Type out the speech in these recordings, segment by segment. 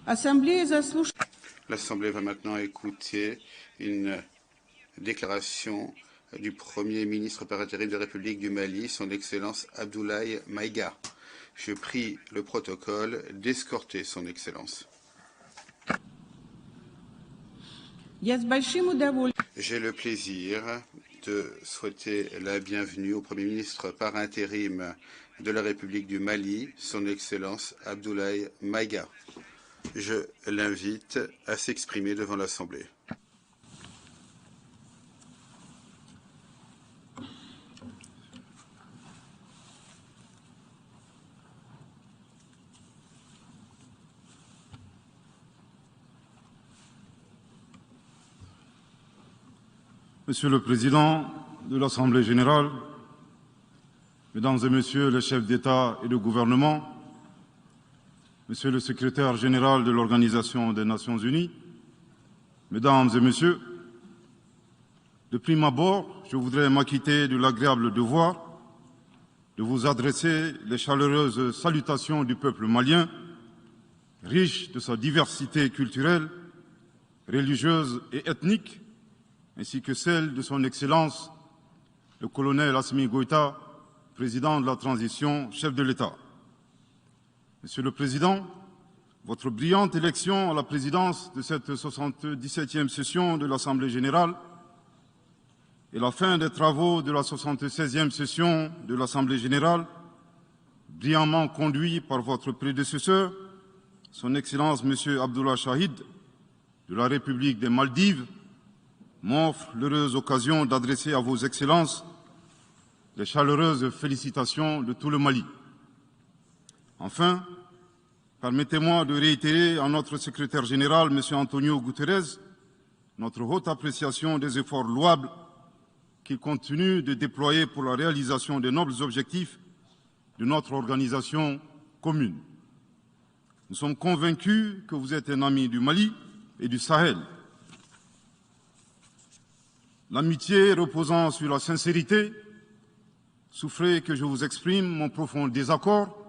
L'Assemblée va maintenant écouter une déclaration du Premier ministre par intérim de la République du Mali, son Excellence Abdoulaye Maïga. Je prie le protocole d'escorter son Excellence. J'ai le plaisir de souhaiter la bienvenue au Premier ministre par intérim de la République du Mali, son Excellence Abdoulaye Maïga. Je l'invite à s'exprimer devant l'Assemblée. Monsieur le Président de l'Assemblée générale, Mesdames et Messieurs les chefs d'État et de gouvernement, Monsieur le Secrétaire général de l'Organisation des Nations unies, Mesdames et Messieurs, de prime abord, je voudrais m'acquitter de l'agréable devoir de vous adresser les chaleureuses salutations du peuple malien, riche de sa diversité culturelle, religieuse et ethnique, ainsi que celle de son Excellence, le colonel Assimi Goïta, président de la transition, chef de l'État. Monsieur le Président, votre brillante élection à la présidence de cette 77e session de l'Assemblée générale et la fin des travaux de la 76e session de l'Assemblée générale, brillamment conduit par votre prédécesseur, son Excellence M. Abdullah Shahid, de la République des Maldives, m'offre l'heureuse occasion d'adresser à vos excellences les chaleureuses félicitations de tout le Mali. Enfin, permettez-moi de réitérer à notre secrétaire général, M. Antonio Guterres, notre haute appréciation des efforts louables qu'il continue de déployer pour la réalisation des nobles objectifs de notre organisation commune. Nous sommes convaincus que vous êtes un ami du Mali et du Sahel. L'amitié reposant sur la sincérité, souffrez que je vous exprime mon profond désaccord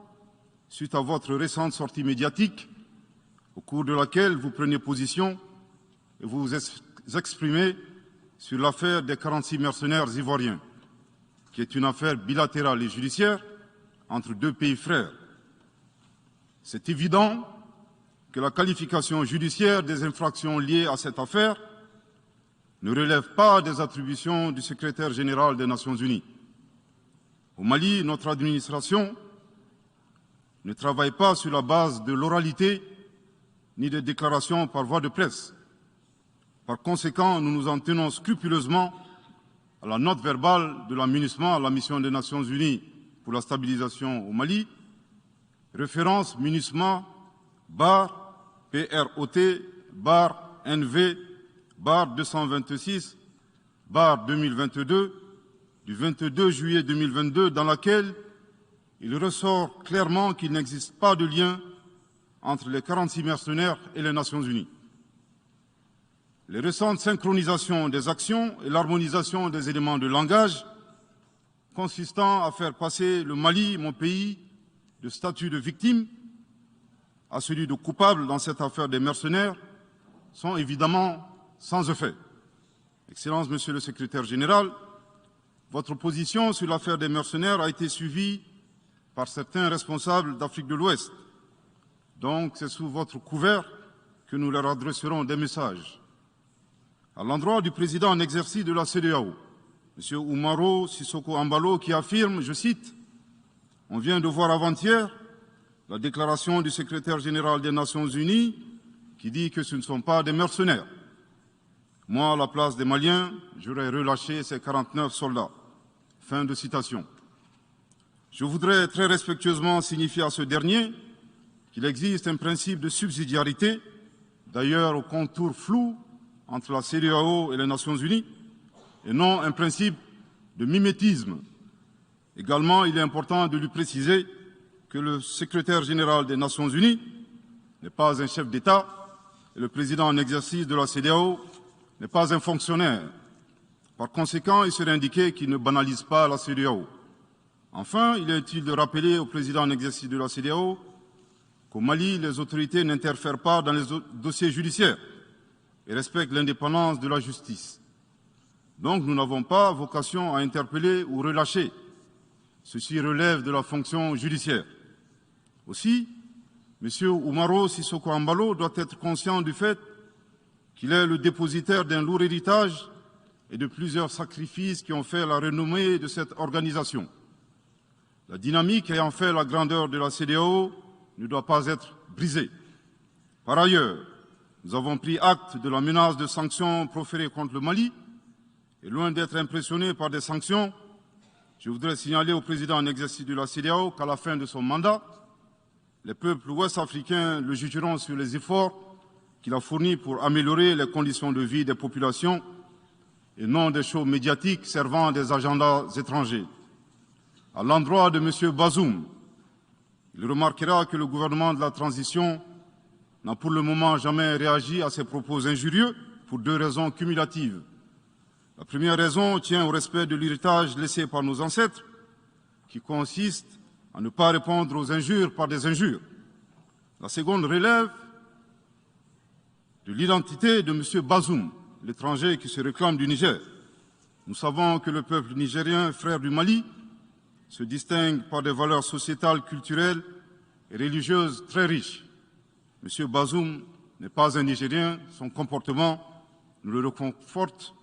suite à votre récente sortie médiatique, au cours de laquelle vous prenez position et vous vous exprimez sur l'affaire des 46 mercenaires ivoiriens, qui est une affaire bilatérale et judiciaire entre deux pays frères. C'est évident que la qualification judiciaire des infractions liées à cette affaire ne relève pas des attributions du secrétaire général des Nations unies. Au Mali, notre administration ne travaille pas sur la base de l'oralité ni des déclarations par voie de presse. Par conséquent, nous nous en tenons scrupuleusement à la note verbale de la MINUSMA, à la mission des Nations unies pour la stabilisation au Mali, référence MINUSMA bar PROT bar NV bar 226 bar 2022 du 22 juillet 2022, dans laquelle il ressort clairement qu'il n'existe pas de lien entre les 46 mercenaires et les Nations unies. Les récentes synchronisations des actions et l'harmonisation des éléments de langage consistant à faire passer le Mali, mon pays, de statut de victime à celui de coupable dans cette affaire des mercenaires sont évidemment sans effet. Excellence, Monsieur le Secrétaire général, votre position sur l'affaire des mercenaires a été suivie par certains responsables d'Afrique de l'Ouest. Donc, c'est sous votre couvert que nous leur adresserons des messages. À l'endroit du président en exercice de la CEDEAO, M. Oumaro Sissoko Embalo, qui affirme, je cite, « On vient de voir avant-hier la déclaration du secrétaire général des Nations unies qui dit que ce ne sont pas des mercenaires. Moi, à la place des Maliens, j'aurais relâché ces 49 soldats. » Fin de citation. Je voudrais très respectueusement signifier à ce dernier qu'il existe un principe de subsidiarité, d'ailleurs au contour flou entre la CEDEAO et les Nations unies, et non un principe de mimétisme. Également, il est important de lui préciser que le secrétaire général des Nations unies n'est pas un chef d'État et le président en exercice de la CEDEAO n'est pas un fonctionnaire. Par conséquent, il serait indiqué qu'il ne banalise pas la CEDEAO. Enfin, il est utile de rappeler au président en exercice de la CEDEAO qu'au Mali, les autorités n'interfèrent pas dans les dossiers judiciaires et respectent l'indépendance de la justice. Donc nous n'avons pas vocation à interpeller ou relâcher. Ceci relève de la fonction judiciaire. Aussi, M. Oumaro Sissoko Embalo doit être conscient du fait qu'il est le dépositaire d'un lourd héritage et de plusieurs sacrifices qui ont fait la renommée de cette organisation. La dynamique ayant fait la grandeur de la CEDEAO ne doit pas être brisée. Par ailleurs, nous avons pris acte de la menace de sanctions proférées contre le Mali et loin d'être impressionnés par des sanctions, je voudrais signaler au président en exercice de la CEDEAO qu'à la fin de son mandat, les peuples ouest-africains le jugeront sur les efforts qu'il a fournis pour améliorer les conditions de vie des populations et non des shows médiatiques servant des agendas étrangers. À l'endroit de M. Bazoum, il remarquera que le gouvernement de la transition n'a pour le moment jamais réagi à ces propos injurieux pour deux raisons cumulatives. La première raison tient au respect de l'héritage laissé par nos ancêtres, qui consiste à ne pas répondre aux injures par des injures. La seconde relève de l'identité de M. Bazoum, l'étranger qui se réclame du Niger. Nous savons que le peuple nigérien, frère du Mali, se distingue par des valeurs sociétales, culturelles et religieuses très riches. M. Bazoum n'est pas un Nigérien, son comportement nous le reconforte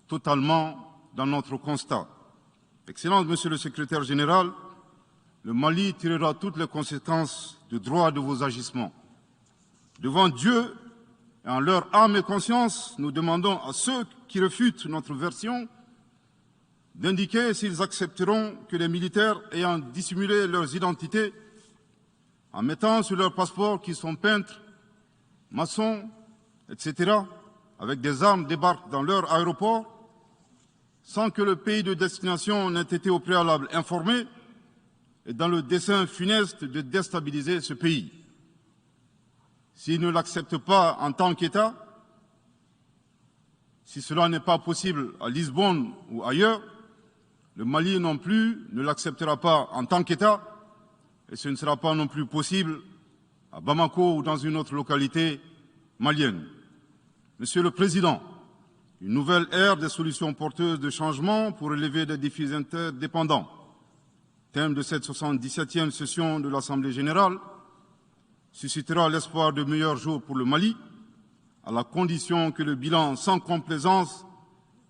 totalement dans notre constat. Excellence, Monsieur le Secrétaire général, le Mali tirera toutes les conséquences de droit de vos agissements. Devant Dieu et en leur âme et conscience, nous demandons à ceux qui refutent notre version d'indiquer s'ils accepteront que les militaires ayant dissimulé leurs identités en mettant sur leur passeport qu'ils sont peintres, maçons, etc., avec des armes débarquent dans leur aéroport sans que le pays de destination n'ait été au préalable informé et dans le dessein funeste de déstabiliser ce pays. S'ils ne l'acceptent pas en tant qu'État, si cela n'est pas possible à Lisbonne ou ailleurs, le Mali non plus ne l'acceptera pas en tant qu'État et ce ne sera pas non plus possible à Bamako ou dans une autre localité malienne. Monsieur le Président, une nouvelle ère des solutions porteuses de changement pour relever des défis interdépendants. Thème de cette 77e session de l'Assemblée générale, suscitera l'espoir de meilleurs jours pour le Mali, à la condition que le bilan sans complaisance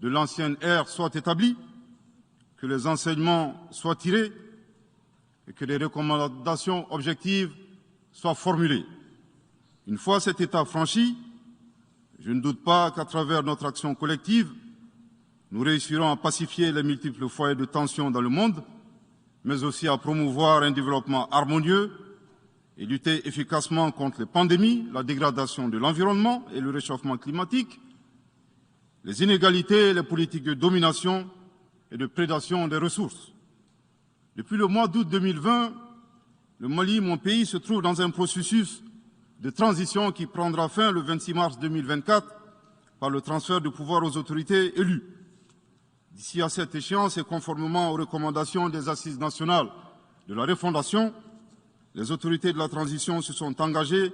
de l'ancienne ère soit établi, que les enseignements soient tirés et que les recommandations objectives soient formulées. Une fois cet état franchi, je ne doute pas qu'à travers notre action collective, nous réussirons à pacifier les multiples foyers de tension dans le monde, mais aussi à promouvoir un développement harmonieux et lutter efficacement contre les pandémies, la dégradation de l'environnement et le réchauffement climatique, les inégalités et les politiques de domination et de prédation des ressources. Depuis le mois d'août 2020, le Mali, mon pays, se trouve dans un processus de transition qui prendra fin le 26 mars 2024 par le transfert de pouvoir aux autorités élues. D'ici à cette échéance et conformément aux recommandations des Assises nationales de la refondation, les autorités de la transition se sont engagées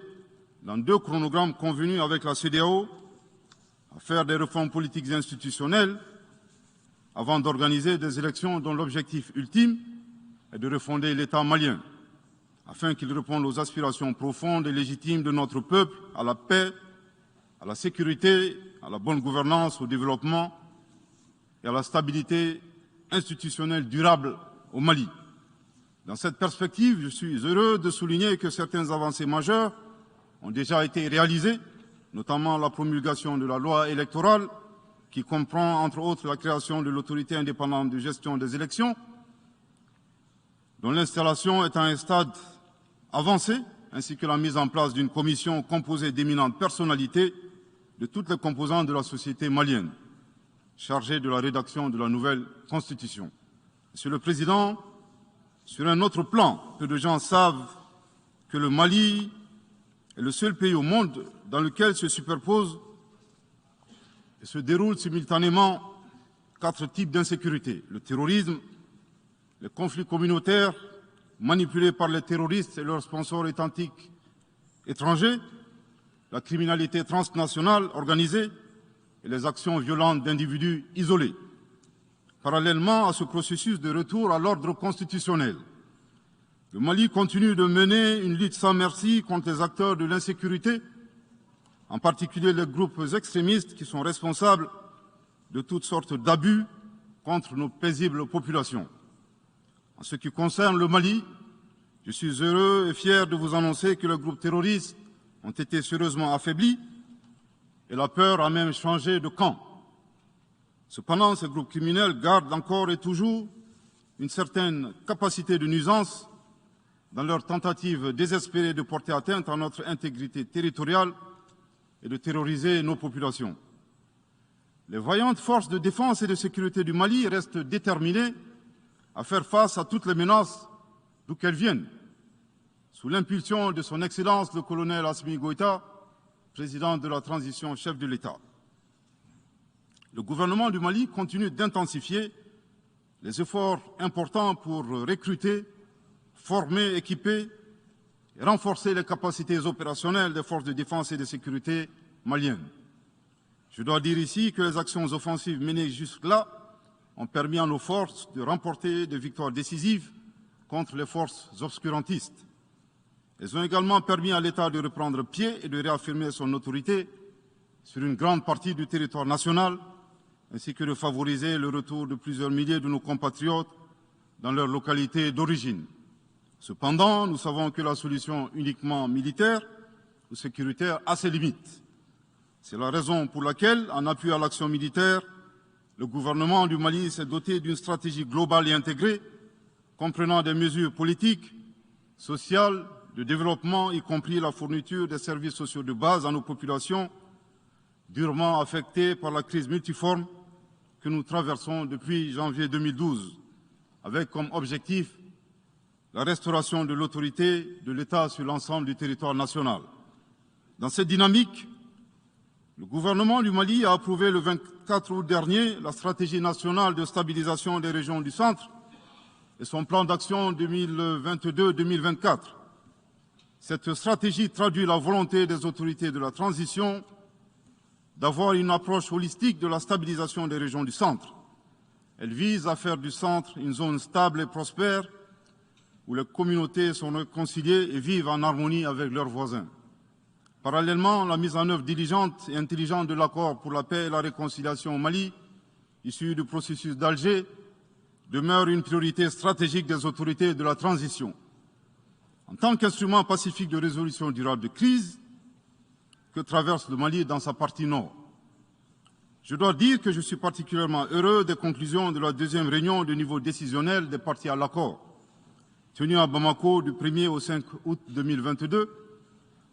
dans 2 chronogrammes convenus avec la CEDEAO à faire des réformes politiques et institutionnelles avant d'organiser des élections dont l'objectif ultime est de refonder l'État malien, afin qu'il réponde aux aspirations profondes et légitimes de notre peuple à la paix, à la sécurité, à la bonne gouvernance, au développement et à la stabilité institutionnelle durable au Mali. Dans cette perspective, je suis heureux de souligner que certaines avancées majeures ont déjà été réalisées, notamment la promulgation de la loi électorale, qui comprend entre autres la création de l'autorité indépendante de gestion des élections, dont l'installation est à un stade avancé, ainsi que la mise en place d'une commission composée d'éminentes personnalités de toutes les composantes de la société malienne, chargée de la rédaction de la nouvelle Constitution. Monsieur le Président, sur un autre plan, peu de gens savent que le Mali est le seul pays au monde dans lequel se superposent et se déroulent simultanément 4 types d'insécurité: le terrorisme, les conflits communautaires manipulés par les terroristes et leurs sponsors étatiques étrangers, la criminalité transnationale organisée et les actions violentes d'individus isolés. Parallèlement à ce processus de retour à l'ordre constitutionnel, le Mali continue de mener une lutte sans merci contre les acteurs de l'insécurité, en particulier les groupes extrémistes qui sont responsables de toutes sortes d'abus contre nos paisibles populations. En ce qui concerne le Mali, je suis heureux et fier de vous annoncer que les groupes terroristes ont été sérieusement affaiblis et la peur a même changé de camp. Cependant, ces groupes criminels gardent encore et toujours une certaine capacité de nuisance dans leur tentative désespérée de porter atteinte à notre intégrité territoriale et de terroriser nos populations. Les vaillantes forces de défense et de sécurité du Mali restent déterminées à faire face à toutes les menaces d'où qu'elles viennent. Sous l'impulsion de son Excellence le colonel Assimi Goïta, président de la transition, chef de l'État. Le gouvernement du Mali continue d'intensifier les efforts importants pour recruter, former, équiper et renforcer les capacités opérationnelles des forces de défense et de sécurité maliennes. Je dois dire ici que les actions offensives menées jusque-là ont permis à nos forces de remporter des victoires décisives contre les forces obscurantistes. Elles ont également permis à l'État de reprendre pied et de réaffirmer son autorité sur une grande partie du territoire national, ainsi que de favoriser le retour de plusieurs milliers de nos compatriotes dans leur localité d'origine. Cependant, nous savons que la solution uniquement militaire ou sécuritaire a ses limites. C'est la raison pour laquelle, en appui à l'action militaire, le gouvernement du Mali s'est doté d'une stratégie globale et intégrée, comprenant des mesures politiques, sociales, de développement, y compris la fourniture des services sociaux de base à nos populations, durement affectées par la crise multiforme que nous traversons depuis janvier 2012, avec comme objectif la restauration de l'autorité de l'État sur l'ensemble du territoire national. Dans cette dynamique, le gouvernement du Mali a approuvé le 24 août dernier la stratégie nationale de stabilisation des régions du centre et son plan d'action 2022-2024. Cette stratégie traduit la volonté des autorités de la transition d'avoir une approche holistique de la stabilisation des régions du centre. Elle vise à faire du centre une zone stable et prospère où les communautés sont réconciliées et vivent en harmonie avec leurs voisins. Parallèlement, la mise en œuvre diligente et intelligente de l'accord pour la paix et la réconciliation au Mali, issu du processus d'Alger, demeure une priorité stratégique des autorités de la transition. En tant qu'instrument pacifique de résolution durable de crise que traverse le Mali dans sa partie nord, je dois dire que je suis particulièrement heureux des conclusions de la deuxième réunion de niveau décisionnel des parties à l'accord, tenue à Bamako du 1er au 5 août 2022.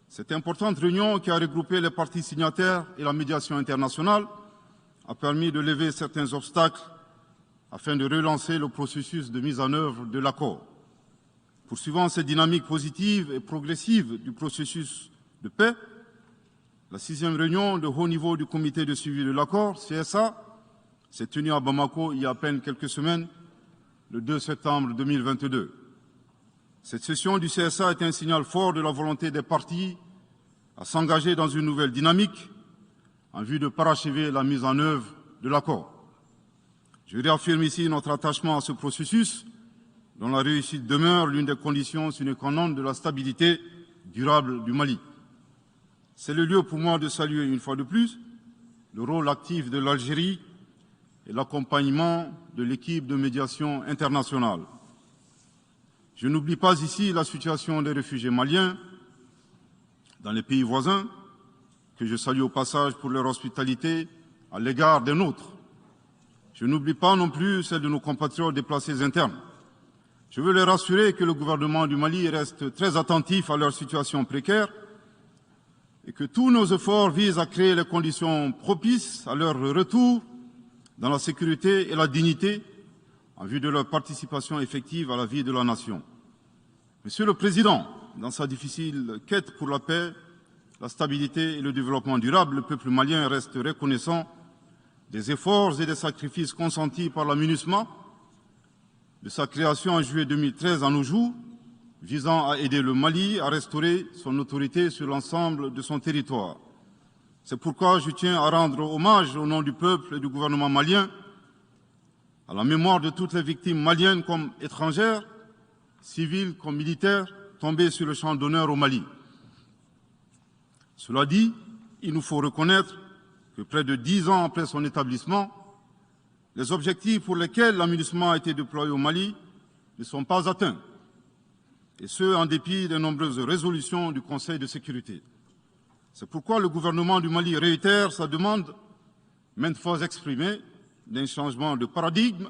Cette importante réunion qui a regroupé les parties signataires et la médiation internationale a permis de lever certains obstacles afin de relancer le processus de mise en œuvre de l'accord. Poursuivant cette dynamique positive et progressive du processus de paix, la 6e réunion de haut niveau du comité de suivi de l'accord, CSA, s'est tenue à Bamako il y a à peine quelques semaines, le 2 septembre 2022. Cette session du CSA est un signal fort de la volonté des parties à s'engager dans une nouvelle dynamique en vue de parachever la mise en œuvre de l'accord. Je réaffirme ici notre attachement à ce processus, dont la réussite demeure l'une des conditions sine qua non de la stabilité durable du Mali. C'est le lieu pour moi de saluer une fois de plus le rôle actif de l'Algérie et l'accompagnement de l'équipe de médiation internationale. Je n'oublie pas ici la situation des réfugiés maliens dans les pays voisins, que je salue au passage pour leur hospitalité à l'égard des nôtres. Je n'oublie pas non plus celle de nos compatriotes déplacés internes. Je veux les rassurer que le gouvernement du Mali reste très attentif à leur situation précaire et que tous nos efforts visent à créer les conditions propices à leur retour dans la sécurité et la dignité en vue de leur participation effective à la vie de la nation. Monsieur le Président, dans sa difficile quête pour la paix, la stabilité et le développement durable, le peuple malien reste reconnaissant des efforts et des sacrifices consentis par la MINUSMA, de sa création en juillet 2013 à nos jours, visant à aider le Mali à restaurer son autorité sur l'ensemble de son territoire. C'est pourquoi je tiens à rendre hommage au nom du peuple et du gouvernement malien à la mémoire de toutes les victimes maliennes comme étrangères, civiles comme militaires, tombées sur le champ d'honneur au Mali. Cela dit, il nous faut reconnaître que près de 10 ans après son établissement, les objectifs pour lesquels l'aménagement a été déployé au Mali ne sont pas atteints, et ce, en dépit des nombreuses résolutions du Conseil de sécurité. C'est pourquoi le gouvernement du Mali réitère sa demande, maintes fois exprimée, d'un changement de paradigme,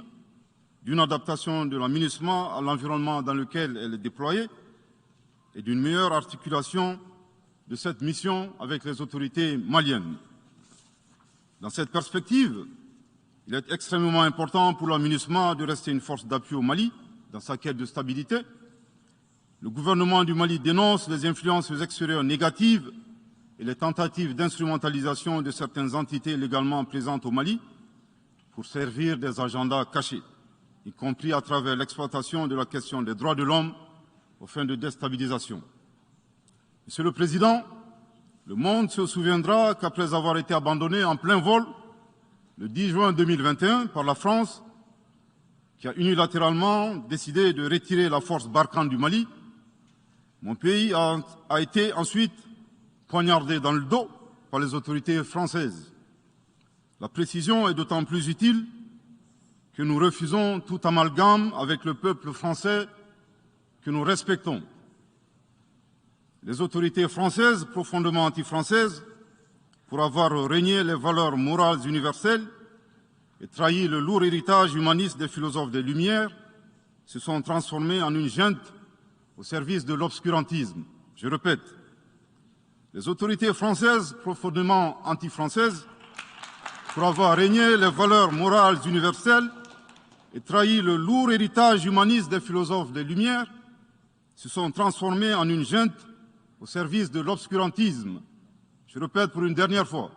d'une adaptation de l'aménagement à l'environnement dans lequel elle est déployée et d'une meilleure articulation de cette mission avec les autorités maliennes. Dans cette perspective, il est extrêmement important pour l'aménagement de rester une force d'appui au Mali dans sa quête de stabilité. Le gouvernement du Mali dénonce les influences extérieures négatives et les tentatives d'instrumentalisation de certaines entités légalement présentes au Mali pour servir des agendas cachés, y compris à travers l'exploitation de la question des droits de l'homme aux fins de déstabilisation. Monsieur le Président, le monde se souviendra qu'après avoir été abandonné en plein vol le 10 juin 2021 par la France, qui a unilatéralement décidé de retirer la force Barkhane du Mali, mon pays a été ensuite poignardé dans le dos par les autorités françaises. La précision est d'autant plus utile que nous refusons tout amalgame avec le peuple français que nous respectons. Les autorités françaises, profondément anti-françaises, pour avoir régné les valeurs morales universelles et trahi le lourd héritage humaniste des philosophes des Lumières, se sont transformées en une junte au service de l'obscurantisme. Je répète, les autorités françaises, profondément anti-françaises, pour avoir régné les valeurs morales universelles et trahi le lourd héritage humaniste des philosophes des Lumières, se sont transformées en une junte au service de l'obscurantisme. Je répète pour une dernière fois.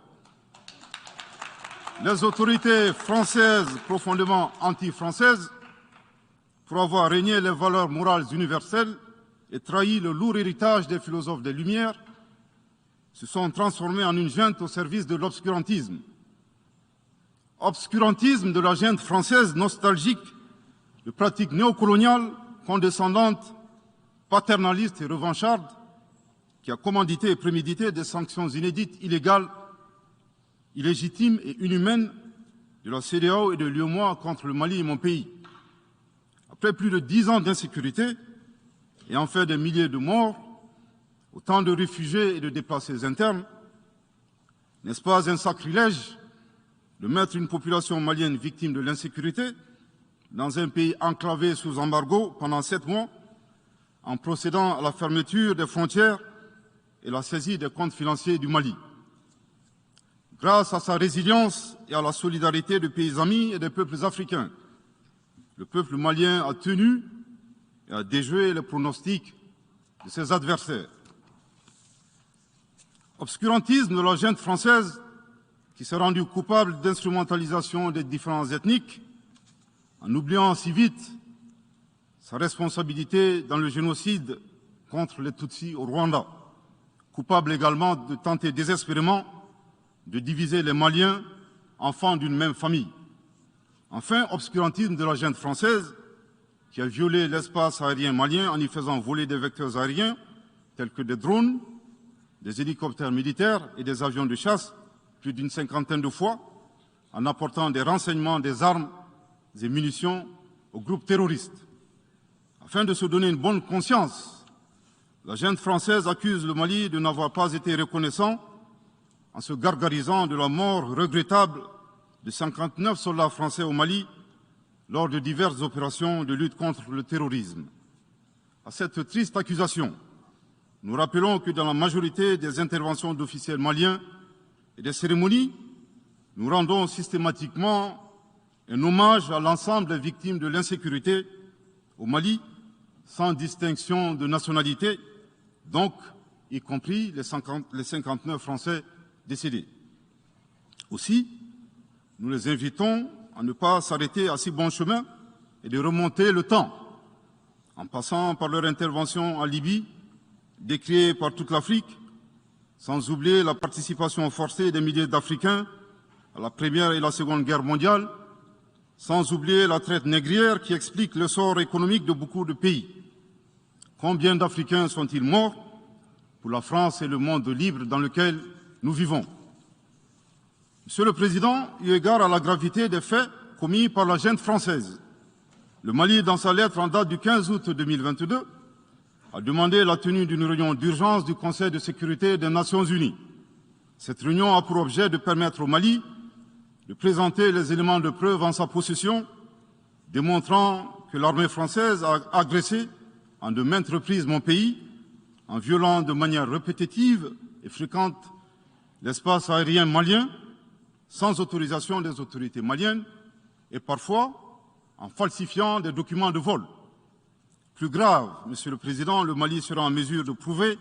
Les autorités françaises profondément anti-françaises, pour avoir régné les valeurs morales universelles et trahi le lourd héritage des philosophes des Lumières, se sont transformées en une junte au service de l'obscurantisme. Obscurantisme de la junte française nostalgique de pratiques néocoloniales, condescendantes, paternalistes et revanchardes, qui a commandité et prémédité des sanctions inédites, illégales, illégitimes et inhumaines de la CEDEAO et de l'UEMOA contre le Mali et mon pays. Après plus de 10 ans d'insécurité et en fait des milliers de morts, autant de réfugiés et de déplacés internes, n'est-ce pas un sacrilège de mettre une population malienne victime de l'insécurité dans un pays enclavé sous embargo pendant 7 mois, en procédant à la fermeture des frontières et la saisie des comptes financiers du Mali. Grâce à sa résilience et à la solidarité des pays amis et des peuples africains, le peuple malien a tenu et a déjoué les pronostics de ses adversaires. Obscurantisme de la junte française qui s'est rendue coupable d'instrumentalisation des différences ethniques, en oubliant si vite sa responsabilité dans le génocide contre les Tutsis au Rwanda, coupable également de tenter désespérément de diviser les Maliens, enfants d'une même famille. Enfin, obscurantisme de la junte française qui a violé l'espace aérien malien en y faisant voler des vecteurs aériens tels que des drones, des hélicoptères militaires et des avions de chasse plus d'une 50aine de fois, en apportant des renseignements, des armes et munitions aux groupes terroristes. Afin de se donner une bonne conscience, la junte française accuse le Mali de n'avoir pas été reconnaissant en se gargarisant de la mort regrettable de 59 soldats français au Mali lors de diverses opérations de lutte contre le terrorisme. À cette triste accusation, nous rappelons que dans la majorité des interventions d'officiels maliens et des cérémonies, nous rendons systématiquement un hommage à l'ensemble des victimes de l'insécurité au Mali, sans distinction de nationalité, donc y compris les 59 Français décédés. Aussi, nous les invitons à ne pas s'arrêter à si bon chemin et de remonter le temps, en passant par leur intervention en Libye, décriée par toute l'Afrique, sans oublier la participation forcée des milliers d'Africains à la Première et la Seconde Guerre mondiale, sans oublier la traite négrière qui explique le sort économique de beaucoup de pays. Combien d'Africains sont-ils morts pour la France et le monde libre dans lequel nous vivons? Monsieur le Président, eu égard à la gravité des faits commis par la junte française, le Mali, dans sa lettre en date du 15 août 2022, a demandé la tenue d'une réunion d'urgence du Conseil de sécurité des Nations Unies. Cette réunion a pour objet de permettre au Mali de présenter les éléments de preuve en sa possession, démontrant que l'armée française a agressé en de maintes reprises mon pays, en violant de manière répétitive et fréquente l'espace aérien malien, sans autorisation des autorités maliennes, et parfois en falsifiant des documents de vol. Plus grave, Monsieur le Président, le Mali sera en mesure de prouver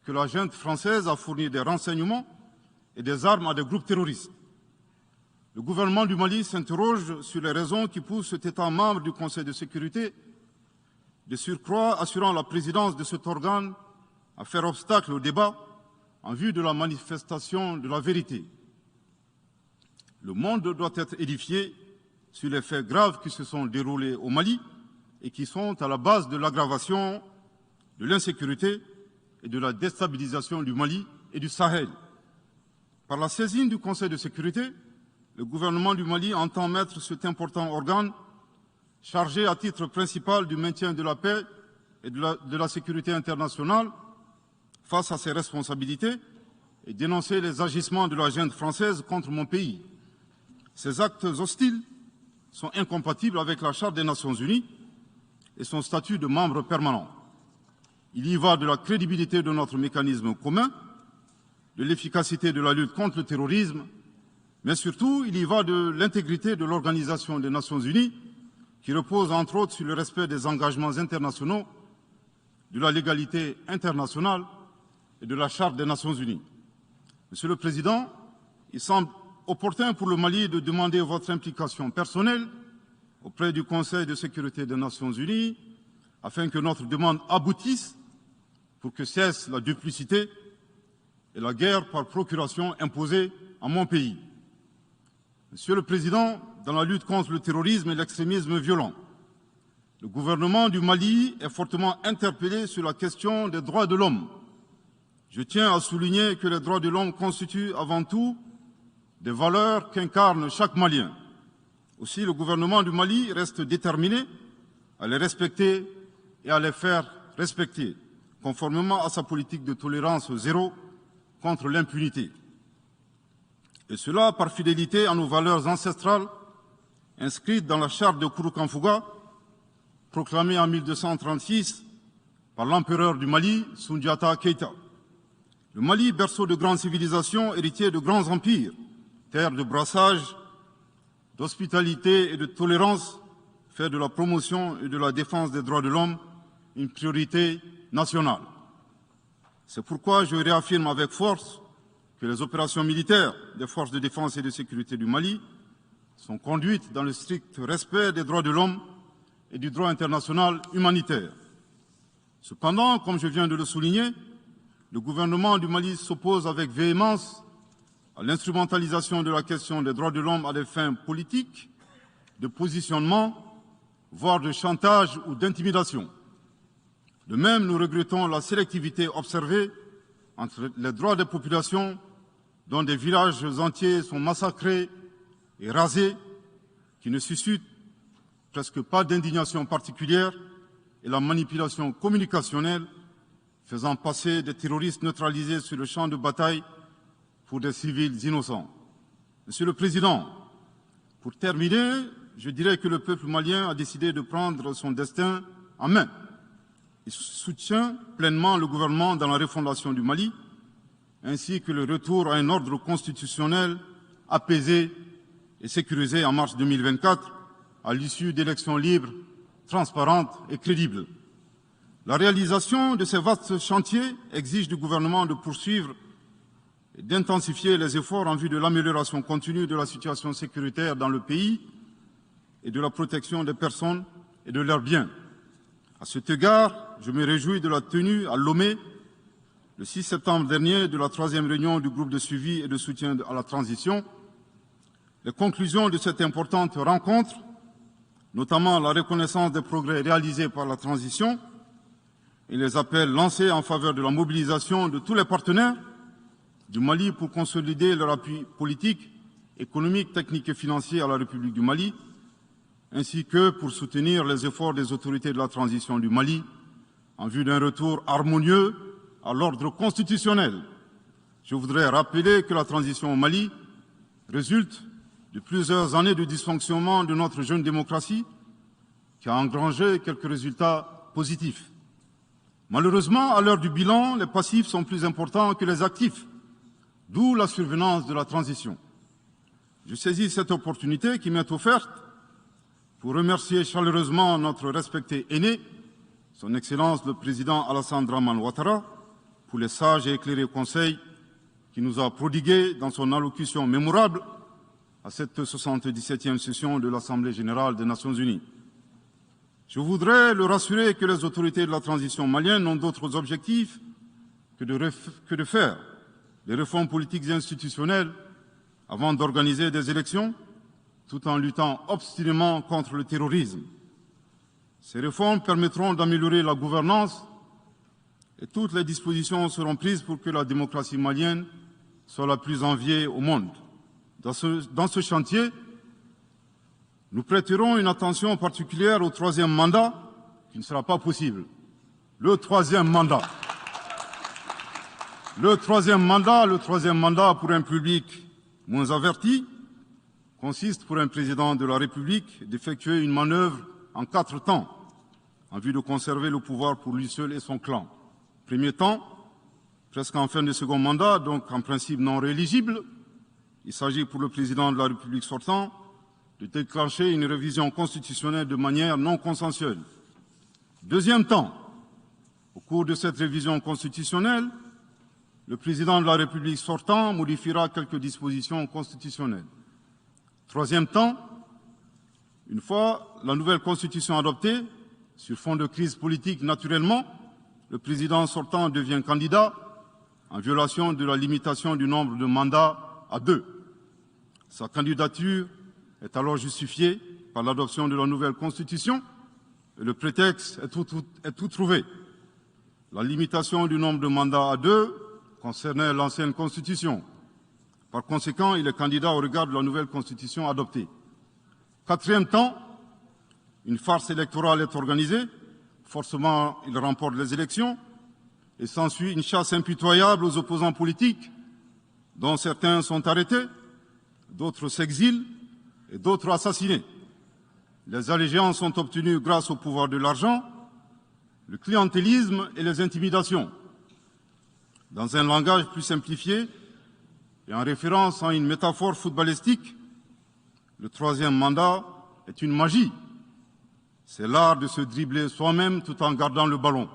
que la junte française a fourni des renseignements et des armes à des groupes terroristes. Le gouvernement du Mali s'interroge sur les raisons qui poussent cet État membre du Conseil de sécurité, de surcroît assurant la présidence de cet organe, à faire obstacle au débat en vue de la manifestation de la vérité. Le monde doit être édifié sur les faits graves qui se sont déroulés au Mali et qui sont à la base de l'aggravation de l'insécurité et de la déstabilisation du Mali et du Sahel. Par la saisine du Conseil de sécurité, le gouvernement du Mali entend mettre cet important organe chargé à titre principal du maintien de la paix et de la sécurité internationale face à ses responsabilités et dénoncer les agissements de la junte française contre mon pays. Ces actes hostiles sont incompatibles avec la Charte des Nations Unies et son statut de membre permanent. Il y va de la crédibilité de notre mécanisme commun, de l'efficacité de la lutte contre le terrorisme, mais surtout, il y va de l'intégrité de l'Organisation des Nations Unies, qui repose entre autres sur le respect des engagements internationaux, de la légalité internationale et de la Charte des Nations Unies. Monsieur le Président, il semble opportun pour le Mali de demander votre implication personnelle auprès du Conseil de sécurité des Nations Unies afin que notre demande aboutisse pour que cesse la duplicité et la guerre par procuration imposée à mon pays. Monsieur le Président, dans la lutte contre le terrorisme et l'extrémisme violent, le gouvernement du Mali est fortement interpellé sur la question des droits de l'homme. Je tiens à souligner que les droits de l'homme constituent avant tout des valeurs qu'incarne chaque Malien. Aussi, le gouvernement du Mali reste déterminé à les respecter et à les faire respecter, conformément à sa politique de tolérance zéro contre l'impunité. Et cela par fidélité à nos valeurs ancestrales inscrites dans la charte de Kouroukanfouga, proclamée en 1236 par l'empereur du Mali, Soundiata Keïta. Le Mali, berceau de grandes civilisations, héritier de grands empires, terre de brassage, d'hospitalité et de tolérance, fait de la promotion et de la défense des droits de l'homme une priorité nationale. C'est pourquoi je réaffirme avec force que les opérations militaires des forces de défense et de sécurité du Mali sont conduites dans le strict respect des droits de l'homme et du droit international humanitaire. Cependant, comme je viens de le souligner, le gouvernement du Mali s'oppose avec véhémence à l'instrumentalisation de la question des droits de l'homme à des fins politiques, de positionnement, voire de chantage ou d'intimidation. De même, nous regrettons la sélectivité observée entre les droits des populations dont des villages entiers sont massacrés et rasés, qui ne suscitent presque pas d'indignation particulière, et la manipulation communicationnelle faisant passer des terroristes neutralisés sur le champ de bataille pour des civils innocents. Monsieur le Président, pour terminer, je dirais que le peuple malien a décidé de prendre son destin en main. Il soutient pleinement le gouvernement dans la refondation du Mali, ainsi que le retour à un ordre constitutionnel apaisé et sécurisé en mars 2024, à l'issue d'élections libres, transparentes et crédibles. La réalisation de ces vastes chantiers exige du gouvernement de poursuivre et d'intensifier les efforts en vue de l'amélioration continue de la situation sécuritaire dans le pays et de la protection des personnes et de leurs biens. À cet égard, je me réjouis de la tenue à Lomé, le 6 septembre dernier, de la 3e réunion du groupe de suivi et de soutien à la transition. Les conclusions de cette importante rencontre, notamment la reconnaissance des progrès réalisés par la transition et les appels lancés en faveur de la mobilisation de tous les partenaires du Mali pour consolider leur appui politique, économique, technique et financier à la République du Mali, ainsi que pour soutenir les efforts des autorités de la transition du Mali en vue d'un retour harmonieux à l'ordre constitutionnel. Je voudrais rappeler que la transition au Mali résulte de plusieurs années de dysfonctionnement de notre jeune démocratie qui a engrangé quelques résultats positifs. Malheureusement, à l'heure du bilan, les passifs sont plus importants que les actifs, d'où la survenance de la transition. Je saisis cette opportunité qui m'est offerte pour remercier chaleureusement notre respecté aîné, son Excellence le Président Alassane Dramane Ouattara, pour les sages et éclairés conseils qu'il nous a prodigués dans son allocution mémorable à cette 77e session de l'Assemblée générale des Nations unies. Je voudrais le rassurer que les autorités de la transition malienne n'ont d'autres objectifs que de faire des réformes politiques et institutionnelles avant d'organiser des élections, tout en luttant obstinément contre le terrorisme. Ces réformes permettront d'améliorer la gouvernance et toutes les dispositions seront prises pour que la démocratie malienne soit la plus enviée au monde. Dans ce chantier, nous prêterons une attention particulière au 3e mandat, qui ne sera pas possible. Le troisième mandat pour un public moins averti consiste pour un président de la République d'effectuer une manœuvre en 4 temps, en vue de conserver le pouvoir pour lui seul et son clan. Premier temps, presque en fin de second mandat, donc en principe non rééligible, il s'agit pour le président de la République sortant de déclencher une révision constitutionnelle de manière non consensuelle. Deuxième temps, au cours de cette révision constitutionnelle, le président de la République sortant modifiera quelques dispositions constitutionnelles. Troisième temps, une fois la nouvelle constitution adoptée, sur fond de crise politique naturellement, le président sortant devient candidat en violation de la limitation du nombre de mandats à 2. Sa candidature est alors justifiée par l'adoption de la nouvelle constitution et le prétexte est tout trouvé. La limitation du nombre de mandats à 2 concernait l'ancienne constitution. Par conséquent, il est candidat au regard de la nouvelle constitution adoptée. Quatrième temps, une farce électorale est organisée. Forcément, il remporte les élections et s'ensuit une chasse impitoyable aux opposants politiques, dont certains sont arrêtés, d'autres s'exilent et d'autres assassinés. Les allégeances sont obtenues grâce au pouvoir de l'argent, le clientélisme et les intimidations. Dans un langage plus simplifié et en référence à une métaphore footballistique, le troisième mandat est une magie. C'est l'art de se dribbler soi-même tout en gardant le ballon.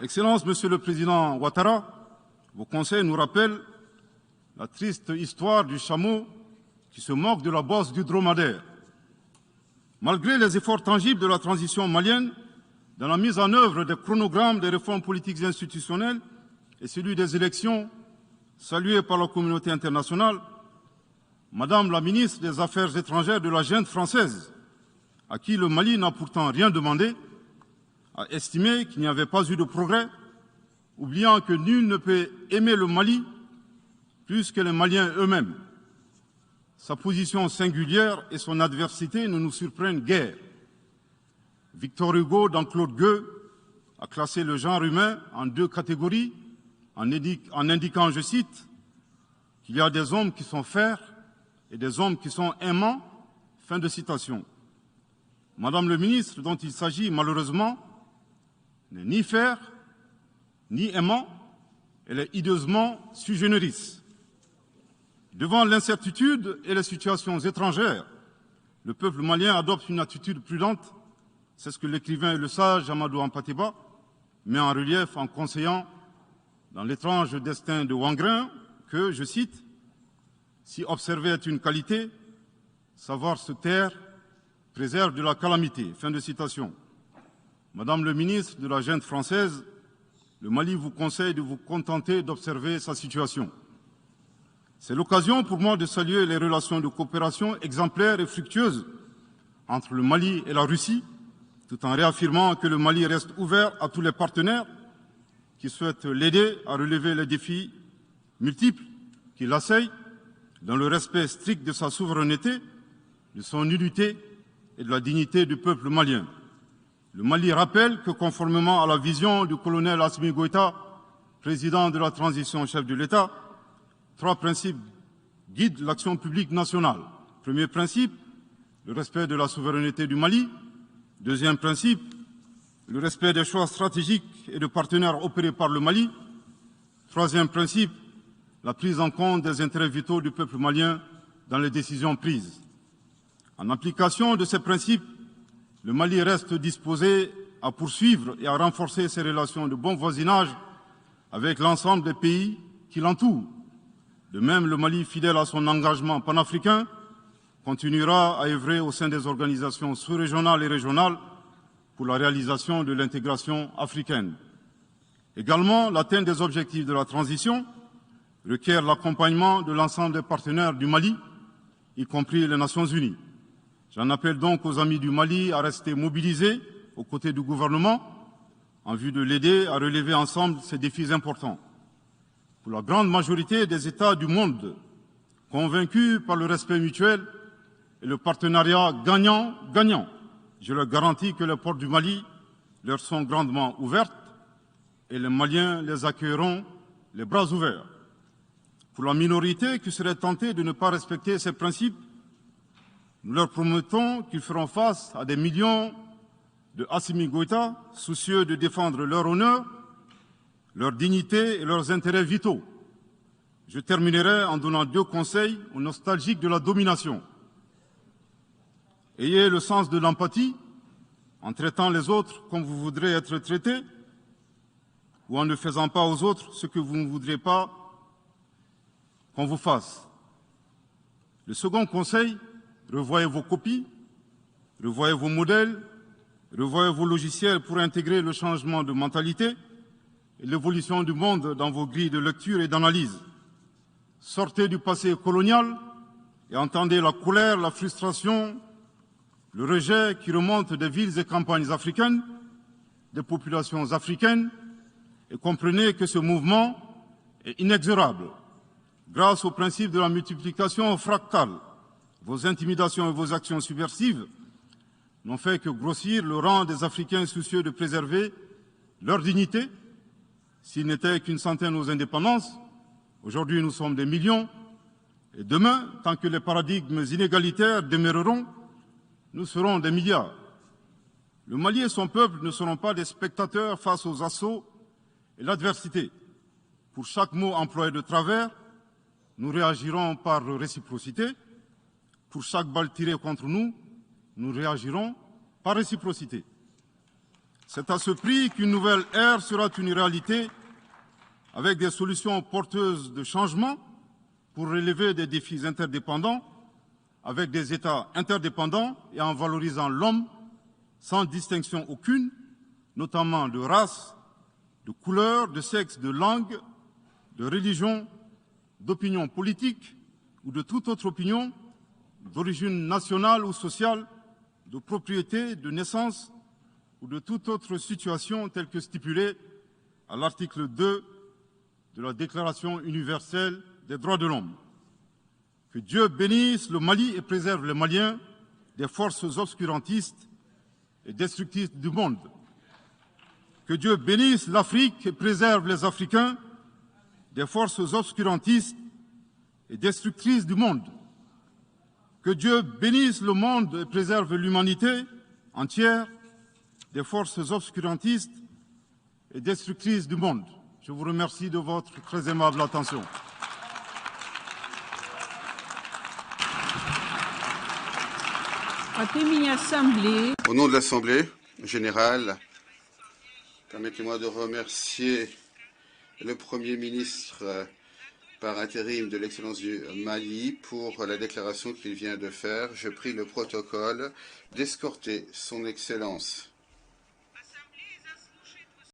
Excellence, Monsieur le Président Ouattara, vos conseils nous rappellent la triste histoire du chameau qui se moque de la bosse du dromadaire. Malgré les efforts tangibles de la transition malienne, dans la mise en œuvre des chronogrammes des réformes politiques et institutionnelles et celui des élections, salués par la communauté internationale, Madame la ministre des Affaires étrangères de la junte française, à qui le Mali n'a pourtant rien demandé, a estimé qu'il n'y avait pas eu de progrès, oubliant que nul ne peut aimer le Mali plus que les Maliens eux-mêmes. Sa position singulière et son adversité ne nous surprennent guère. Victor Hugo, dans Claude Gueux, a classé le genre humain en 2 catégories, en indiquant, je cite, qu'il y a des hommes qui sont fers et des hommes qui sont aimants. Fin de citation. Madame le ministre, dont il s'agit malheureusement, n'est ni fer, ni aimant, elle est hideusement sui generis. Devant l'incertitude et les situations étrangères, le peuple malien adopte une attitude prudente. C'est ce que l'écrivain et le sage Amadou Hampâté-Bâ met en relief en conseillant dans l'étrange destin de Wangrin que, je cite, « Si observer est une qualité, Savoir se taire préserve de la calamité. Fin de citation. Madame le ministre de la Junte française, le Mali vous conseille de vous contenter d'observer sa situation. C'est l'occasion pour moi de saluer les relations de coopération exemplaires et fructueuses entre le Mali et la Russie, tout en réaffirmant que le Mali reste ouvert à tous les partenaires qui souhaitent l'aider à relever les défis multiples qui l'assaillent, dans le respect strict de sa souveraineté, de son unité et de la dignité du peuple malien. Le Mali rappelle que, conformément à la vision du colonel Assimi Goïta, président de la transition chef de l'État, 3 principes guident l'action publique nationale. Premier principe, le respect de la souveraineté du Mali. Deuxième principe, le respect des choix stratégiques et de partenaires opérés par le Mali. Troisième principe, la prise en compte des intérêts vitaux du peuple malien dans les décisions prises. En application de ces principes, le Mali reste disposé à poursuivre et à renforcer ses relations de bon voisinage avec l'ensemble des pays qui l'entourent. De même, le Mali, fidèle à son engagement panafricain, continuera à œuvrer au sein des organisations sous-régionales et régionales pour la réalisation de l'intégration africaine. Également, l'atteinte des objectifs de la transition requiert l'accompagnement de l'ensemble des partenaires du Mali, y compris les Nations Unies. J'en appelle donc aux amis du Mali à rester mobilisés aux côtés du gouvernement en vue de l'aider à relever ensemble ces défis importants. Pour la grande majorité des États du monde, convaincus par le respect mutuel et le partenariat gagnant-gagnant, je leur garantis que les portes du Mali leur sont grandement ouvertes et les Maliens les accueilleront les bras ouverts. Pour la minorité qui serait tentée de ne pas respecter ces principes, nous leur promettons qu'ils feront face à des millions de Assimi Goïta, soucieux de défendre leur honneur, leur dignité et leurs intérêts vitaux. Je terminerai en donnant 2 conseils aux nostalgiques de la domination. Ayez le sens de l'empathie en traitant les autres comme vous voudrez être traités ou en ne faisant pas aux autres ce que vous ne voudrez pas qu'on vous fasse. Le second conseil, revoyez vos copies, revoyez vos modèles, revoyez vos logiciels pour intégrer le changement de mentalité et l'évolution du monde dans vos grilles de lecture et d'analyse. Sortez du passé colonial et entendez la colère, la frustration, le rejet qui remonte des villes et campagnes africaines, des populations africaines, et comprenez que ce mouvement est inexorable. Grâce au principe de la multiplication fractale, vos intimidations et vos actions subversives n'ont fait que grossir le rang des Africains soucieux de préserver leur dignité. S'il n'était qu'une centaine aux indépendances, aujourd'hui nous sommes des millions, et demain, tant que les paradigmes inégalitaires demeureront, nous serons des milliards. Le Mali et son peuple ne seront pas des spectateurs face aux assauts et l'adversité. Pour chaque mot employé de travers, nous réagirons par réciprocité. Pour chaque balle tirée contre nous, nous réagirons par réciprocité. C'est à ce prix qu'une nouvelle ère sera une réalité avec des solutions porteuses de changement pour relever des défis interdépendants, avec des États interdépendants et en valorisant l'homme sans distinction aucune, notamment de race, de couleur, de sexe, de langue, de religion, d'opinion politique ou de toute autre opinion, d'origine nationale ou sociale, de propriété, de naissance ou de toute autre situation telle que stipulée à l'article 2 de la Déclaration universelle des droits de l'homme. Que Dieu bénisse le Mali et préserve les Maliens des forces obscurantistes et destructrices du monde. Que Dieu bénisse l'Afrique et préserve les Africains des forces obscurantistes et destructrices du monde. Que Dieu bénisse le monde et préserve l'humanité entière des forces obscurantistes et destructrices du monde. Je vous remercie de votre très aimable attention. Au nom de l'Assemblée générale, permettez-moi de remercier le Premier ministre par intérim de l'Excellence du Mali pour la déclaration qu'il vient de faire. Je prie le protocole d'escorter son Excellence.